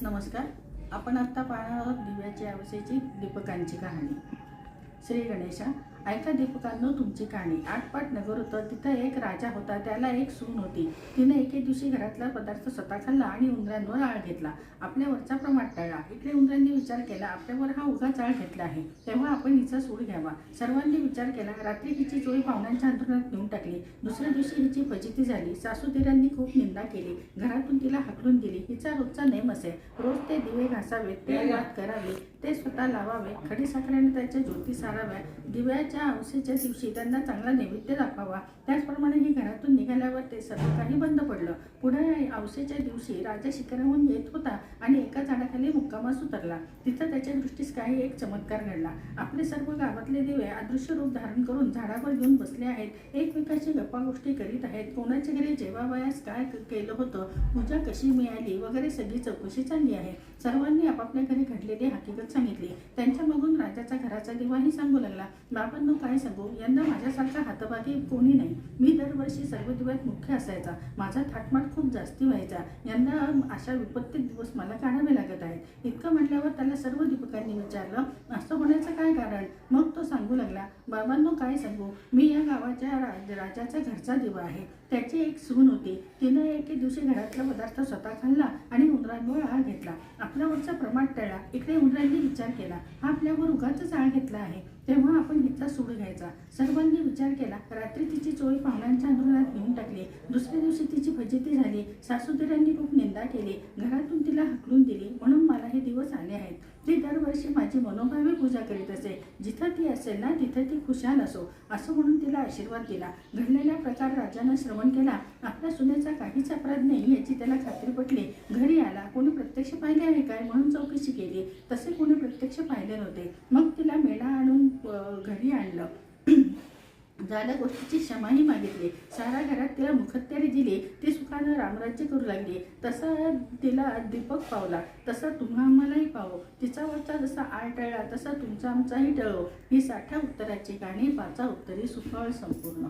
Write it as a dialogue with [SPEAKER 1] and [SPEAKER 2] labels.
[SPEAKER 1] नमस्कार. आपण आता पाहणार आहोत दिव्याच्या आवसेची दीपकांची कहाणी. श्री गणेशा. ऐका दीपकांनो तुमची कहाणी. आटपाट नगर होतं. तिथं एक राजा होता. त्याला एक सून होती. तिने एके दिवशी घरातला पदार्थ स्वतः खाल्ला आणि उंदरांवर आळ घेतला. आपल्यावरचा प्रमाद टळला. इकडे उंदरांनी विचार केला, आपल्यावर हा उगाच आळ घेतला आहे, तेव्हा आपण हिचा सूड घ्यावा. सर्वांनी विचार केला. रात्री हिची चोळी पाहुण्यांच्या अंतरुणात नेऊन टाकली. दुसऱ्या दिवशी हिची फजिती झाली. सासूदिरांनी खूप निंदा केली. घरातून तिला हाकलून दिली. हिचा रोजचा नेम असे, रोज ते दिवे घासावे, ते वात करावे, ते स्वतः लावावे, खडीसाखरेने त्याच्या ज्योती साराव्या. दिव्याच्या आवसेच्या दिवशी त्यांना चांगला नैवेद्य दाखवावा. त्याचप्रमाणे ही घरातून निघाल्यावर ते सर्व काही बंद पडलं. पुढे आवसेच्या दिवशी राजा शिकाराहून येत होता आणि एका झाडाखाली मुक्कामास उतरला. तिथं त्याच्या दृष्टीस काही एक चमत्कार घडला. आपले सर्व गावातले दिवे अदृश्य रूप धारण करून झाडावर येऊन बसले आहेत. एकमेकांशी गप्पागोष्टी करीत आहेत. कोणाच्या घरी जेवावयास काय केलं होतं, पूजा कशी मिळाली वगैरे सगळी चौकशी चालली आहे. सर्वांनी आपापल्या घरी घडलेली हकीकत सांगितली. त्यांच्या मागून राजाचा घराचा दिवाही सांगू लागला. बाबांनो काय सांगू, यंदा माझ्यासारखा हातभागी कोणी नाही. मी दरवर्षी सर्व दिव्यात मुख्य असायचा. माझा थाटमाट खूप जास्ती व्हायचा. यंदा अशा विपत्तीत दिवस मला काढावे लागत आहेत. इतकं म्हटल्यावर त्याला सर्व दीपकांनी विचारलं, असं होण्याचं काय कारण. मग तो सांगू लागला, बाबांनो काय सांगू, मी या गावाच्या राजाचा घरचा दिवा आहे. त्याची एक सून होती. तिनं एके दिवशी घरातला पदार्थ स्वतः खाल्ला आणि उंदरांवर आळ घेतला. आपल्यावरचा प्रमाद टळला. इकडे उंदरांनी विचार केला, हा आपल्यावर उगाचच आळ घेतला आहे, तेव्हा आपण हिचा सूड घ्यायचा. सर्वांनी विचार केला. रात्री तिची चोळी पाहुण्यांच्या अंतरुणात नेऊन टाकली. दुसऱ्या दिवशी तिची फजिती झाली. सासूदिरांनी खूप निंदा केली. घरातून तिला हाकलून दिली. म्हणून मला हे दिवस आले आहेत. ती दरवर्षी माझी मनोभावे पूजा करीत असे. जिथं ती असेल ना तिथं ती खुशाल असो, असं म्हणून तिला आशीर्वाद दिला. घडलेला प्रकार राजानं श्रवण केला. आपल्या सुनेचा काहीच अपराध नाही याची त्याला खात्री पटली. घरी आला. कोणी प्रत्यक्ष पाहिले आहे काय म्हणून चौकशी केली. तसे कोणी प्रत्यक्ष पाहिले नव्हते. मग तिला मेणा आणून घरी आणलं. झाल्या गोष्टीची क्षमाही मागितली. सारा घरात तिला मुखत्यारी दिली. ती सुखानं रामराज्य करू लागली. तसा तिला दीपक पावला, तसा तुम्हा आम्हालाही पावो. तिच्यावरचा जसा आळ टळला तसा तुमचा आमचाही टळो. ही 60 उत्तराची कहाणी 5 उत्तरी सुफळ संपूर्ण.